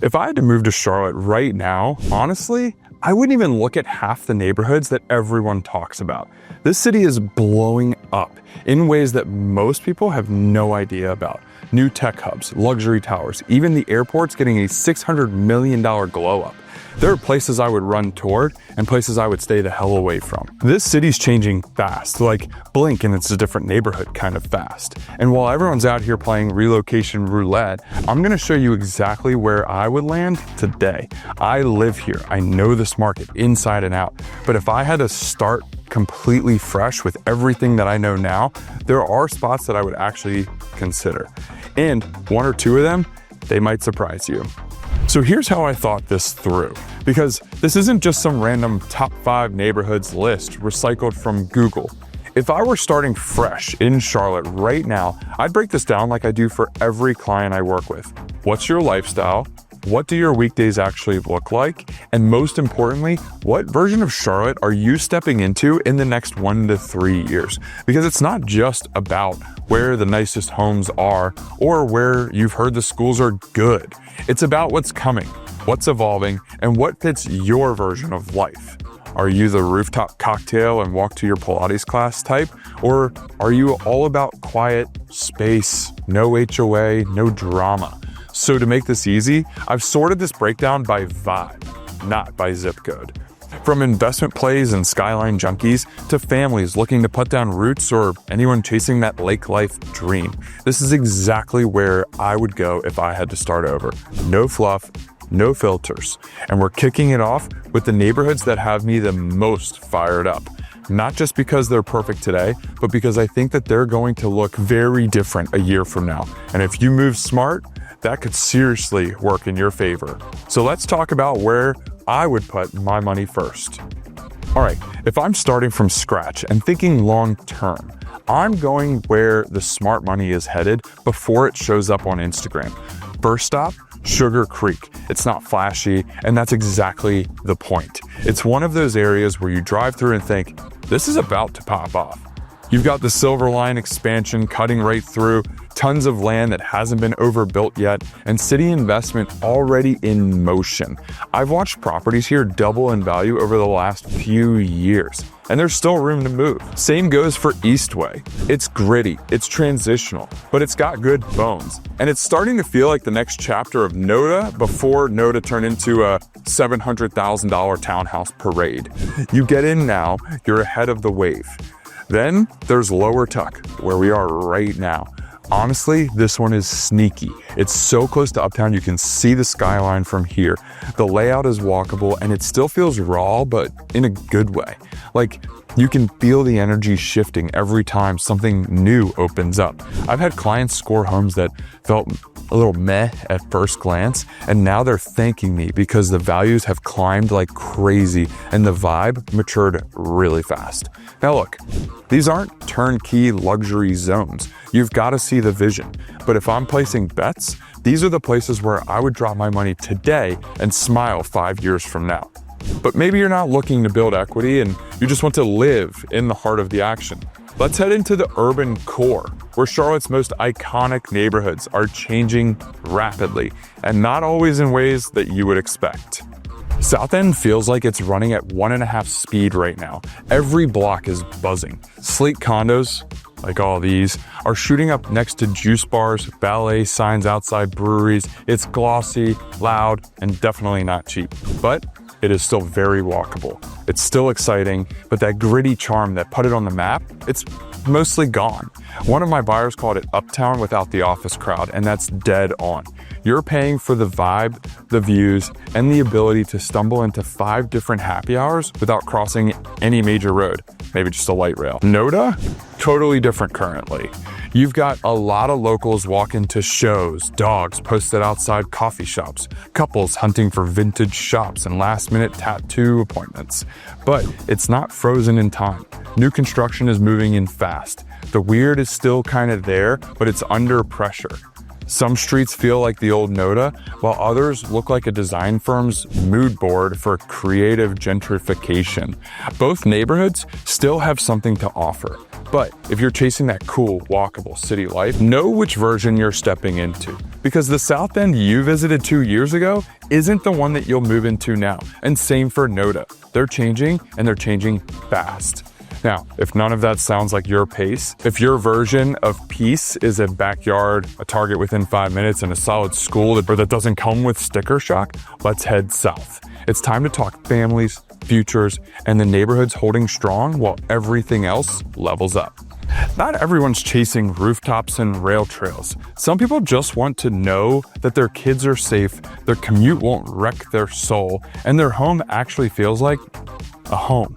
If I had to move to Charlotte right now, honestly, I wouldn't even look at half the neighborhoods that everyone talks about. This city is blowing up in ways that most people have no idea about. New tech hubs, luxury towers, even the airport's getting a $600 million glow up. There are places I would run toward and places I would stay the hell away from. This city's changing fast, like blink and it's a different neighborhood kind of fast. And while everyone's out here playing relocation roulette, I'm gonna show you exactly where I would land today. I live here, I know this market inside and out, but if I had to start completely fresh with everything that I know now, there are spots that I would actually consider. And one or two of them, they might surprise you. So here's how I thought this through, because this isn't just some random top 5 neighborhoods list recycled from Google. If I were starting fresh in Charlotte right now, I'd break this down like I do for every client I work with. What's your lifestyle? What do your weekdays actually look like? And most importantly, what version of Charlotte are you stepping into in the next 1 to 3 years? Because it's not just about where the nicest homes are or where you've heard the schools are good. It's about what's coming, what's evolving, and what fits your version of life. Are you the rooftop cocktail and walk to your Pilates class type? Or are you all about quiet, space, no HOA, no drama? So to make this easy, I've sorted this breakdown by vibe, not by zip code. From investment plays and skyline junkies to families looking to put down roots or anyone chasing that lake life dream, this is exactly where I would go if I had to start over. No fluff, no filters. And we're kicking it off with the neighborhoods that have me the most fired up. Not just because they're perfect today, but because I think that they're going to look very different a year from now. And if you move smart, that could seriously work in your favor. So let's talk about where I would put my money first. All right, if I'm starting from scratch and thinking long term, I'm going where the smart money is headed before it shows up on Instagram. First stop, Sugar Creek. It's not flashy, and that's exactly the point. It's one of those areas where you drive through and think, this is about to pop off. You've got the Silver Line expansion cutting right through, tons of land that hasn't been overbuilt yet, and city investment already in motion. I've watched properties here double in value over the last few years, and there's still room to move. Same goes for Eastway. It's gritty, it's transitional, but it's got good bones. And it's starting to feel like the next chapter of NODA before NODA turned into a $700,000 townhouse parade. You get in now, you're ahead of the wave. Then there's Lower Tuck, where we are right now. Honestly, this one is sneaky. It's so close to Uptown, you can see the skyline from here. The layout is walkable and it still feels raw, but in a good way. Like, you can feel the energy shifting every time something new opens up. I've had clients score homes that felt a little meh at first glance, and now they're thanking me because the values have climbed like crazy and the vibe matured really fast. Now look, these aren't turnkey luxury zones. You've got to see the vision. But if I'm placing bets, these are the places where I would drop my money today and smile 5 years from now. But maybe you're not looking to build equity and you just want to live in the heart of the action. Let's head into the urban core, where Charlotte's most iconic neighborhoods are changing rapidly, and not always in ways that you would expect. South End feels like it's running at 1.5 speed right now. Every block is buzzing. Sleek condos, like all these, are shooting up next to juice bars, ballet signs outside breweries. It's glossy, loud, and definitely not cheap. But it is still very walkable. It's still exciting, but that gritty charm that put it on the map, it's mostly gone. One of my buyers called it Uptown without the office crowd, and that's dead on. You're paying for the vibe, the views, and the ability to stumble into 5 different happy hours without crossing any major road, maybe just a light rail. NODA? Totally different currently. You've got a lot of locals walking to shows, dogs posted outside coffee shops, couples hunting for vintage shops and last-minute tattoo appointments. But it's not frozen in time. New construction is moving in fast. The weird is still kind of there, but it's under pressure. Some streets feel like the old NODA, while others look like a design firm's mood board for creative gentrification. Both neighborhoods still have something to offer. But if you're chasing that cool, walkable city life, know which version you're stepping into. Because the South End you visited 2 years ago isn't the one that you'll move into now. And same for Noda. They're changing, and they're changing fast. Now, if none of that sounds like your pace, if your version of peace is a backyard, a Target within 5 minutes, and a solid school that doesn't come with sticker shock, let's head south. It's time to talk families, futures, and the neighborhoods holding strong while everything else levels up. Not everyone's chasing rooftops and rail trails. Some people just want to know that their kids are safe, their commute won't wreck their soul, and their home actually feels like a home.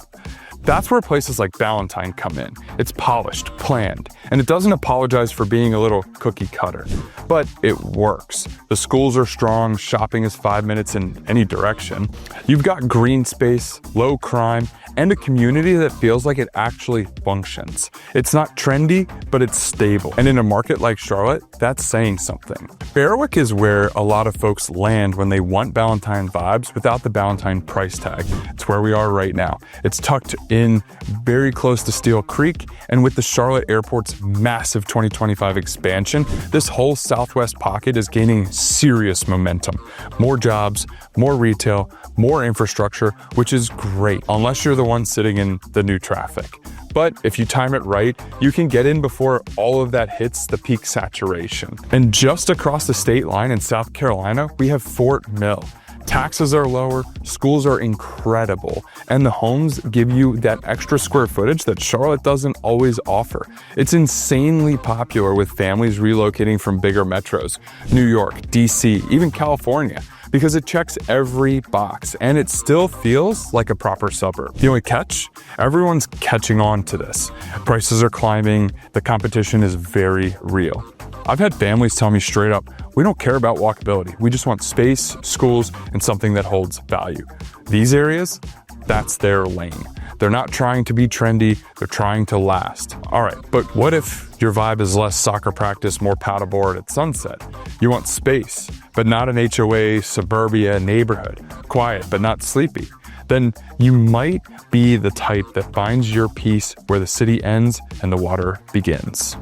That's where places like Ballantyne come in. It's polished, planned, and it doesn't apologize for being a little cookie cutter. But it works. The schools are strong, shopping is 5 minutes in any direction. You've got green space, low crime, and a community that feels like it actually functions. It's not trendy, but it's stable. And in a market like Charlotte, that's saying something. Berwick is where a lot of folks land when they want Ballantyne vibes without the Ballantyne price tag. It's where we are right now. It's tucked in very close to Steel Creek, and with the Charlotte Airport's massive 2025 expansion, this whole southwest pocket is gaining serious momentum. More jobs, more retail, more infrastructure, which is great, unless you're the one sitting in the new traffic. But if you time it right, you can get in before all of that hits the peak saturation. And just across the state line in South Carolina, we have Fort Mill. Taxes are lower, schools are incredible, and the homes give you that extra square footage that Charlotte doesn't always offer. It's insanely popular with families relocating from bigger metros, New York, DC, even California, because it checks every box and it still feels like a proper suburb. The only catch? Everyone's catching on to this. Prices are climbing, the competition is very real. I've had families tell me straight up, we don't care about walkability. We just want space, schools, and something that holds value. These areas, that's their lane. They're not trying to be trendy, they're trying to last. All right, but what if your vibe is less soccer practice, more paddleboard at sunset? You want space, but not an HOA, suburbia, neighborhood. Quiet, but not sleepy. Then you might be the type that finds your peace where the city ends and the water begins.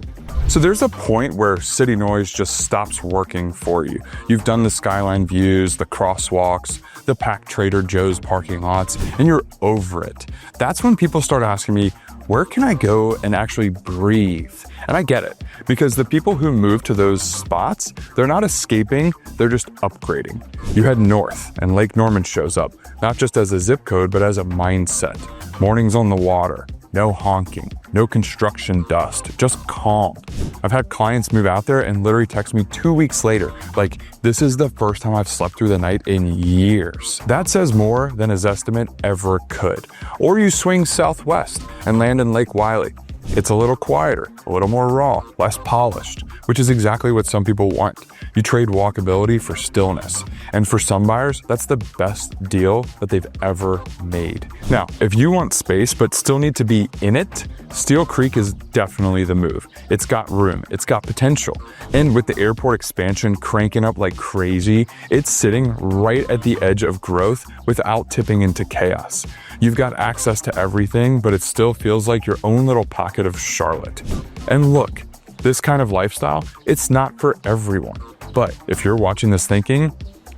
So there's a point where city noise just stops working for you. You've done the skyline views, the crosswalks, the packed Trader Joe's parking lots, and you're over it. That's when people start asking me, where can I go and actually breathe? And I get it, because the people who move to those spots, they're not escaping, they're just upgrading. You head north and Lake Norman shows up, not just as a zip code, but as a mindset. Mornings on the water. No honking, no construction dust, just calm. I've had clients move out there and literally text me 2 weeks later, like, this is the first time I've slept through the night in years. That says more than a Zestimate ever could. Or you swing southwest and land in Lake Wylie. It's a little quieter, a little more raw, less polished, which is exactly what some people want. You trade walkability for stillness. And for some buyers, that's the best deal that they've ever made. Now, if you want space but still need to be in it, Steel Creek is definitely the move. It's got room, it's got potential. And with the airport expansion cranking up like crazy, it's sitting right at the edge of growth without tipping into chaos. You've got access to everything, but it still feels like your own little pocket of Charlotte. And look, this kind of lifestyle, it's not for everyone. But if you're watching this thinking,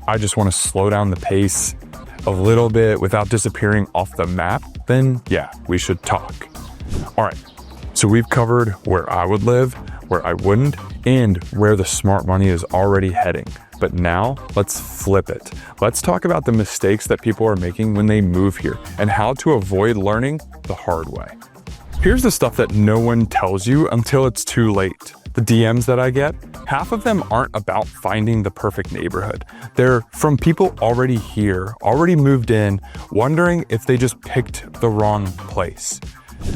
I just want to slow down the pace a little bit without disappearing off the map, then yeah, we should talk. All right, so we've covered where I would live, where I wouldn't, and where the smart money is already heading. But now let's flip it. Let's talk about the mistakes that people are making when they move here and how to avoid learning the hard way. Here's the stuff that no one tells you until it's too late. The DMs that I get, half of them aren't about finding the perfect neighborhood. They're from people already here, already moved in, wondering if they just picked the wrong place.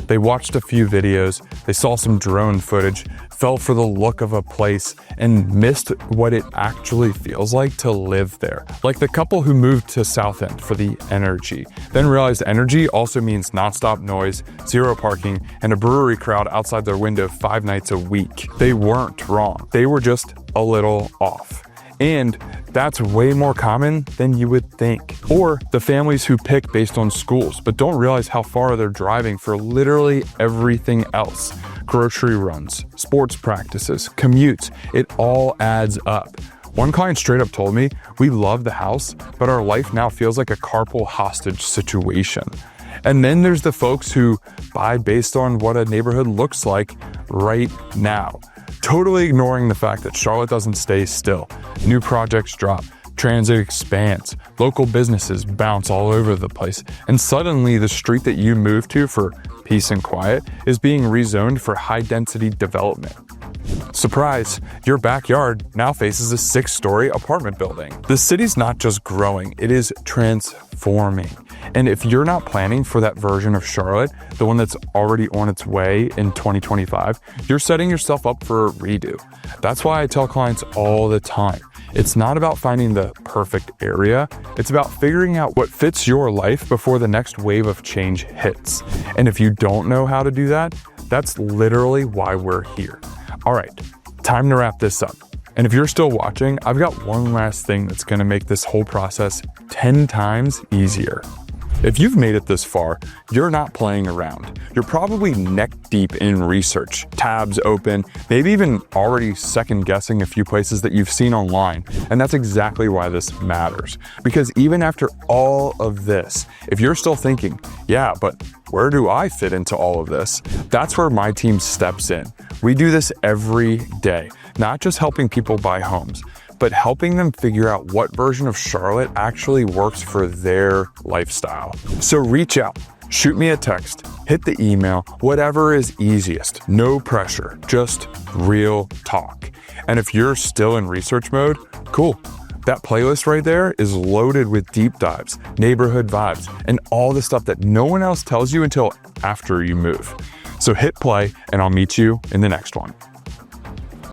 They watched a few videos, they saw some drone footage, fell for the look of a place, and missed what it actually feels like to live there. Like the couple who moved to South End for the energy, then realized energy also means nonstop noise, zero parking, and a brewery crowd outside their window 5 nights a week. They weren't wrong. They were just a little off. And that's way more common than you would think. Or the families who pick based on schools, but don't realize how far they're driving for literally everything else. Grocery runs, sports practices, commutes, it all adds up. One client straight up told me, "We love the house, but our life now feels like a carpool hostage situation." And then there's the folks who buy based on what a neighborhood looks like right now, totally ignoring the fact that Charlotte doesn't stay still. New projects drop, transit expands, local businesses bounce all over the place, and suddenly the street that you moved to for peace and quiet is being rezoned for high-density development. Surprise, your backyard now faces a 6-story apartment building. The city's not just growing, it is transforming. And if you're not planning for that version of Charlotte, the one that's already on its way in 2025, you're setting yourself up for a redo. That's why I tell clients all the time, it's not about finding the perfect area, it's about figuring out what fits your life before the next wave of change hits. And if you don't know how to do that, that's literally why we're here. All right, time to wrap this up. And if you're still watching, I've got one last thing that's gonna make this whole process 10 times easier. If you've made it this far, you're not playing around. You're probably neck deep in research, tabs open, maybe even already second guessing a few places that you've seen online. And that's exactly why this matters. Because even after all of this, if you're still thinking, yeah, but where do I fit into all of this? That's where my team steps in. We do this every day, not just helping people buy homes, but helping them figure out what version of Charlotte actually works for their lifestyle. So reach out, shoot me a text, hit the email, whatever is easiest. No pressure, just real talk. And if you're still in research mode, cool. That playlist right there is loaded with deep dives, neighborhood vibes, and all the stuff that no one else tells you until after you move. So hit play and I'll meet you in the next one.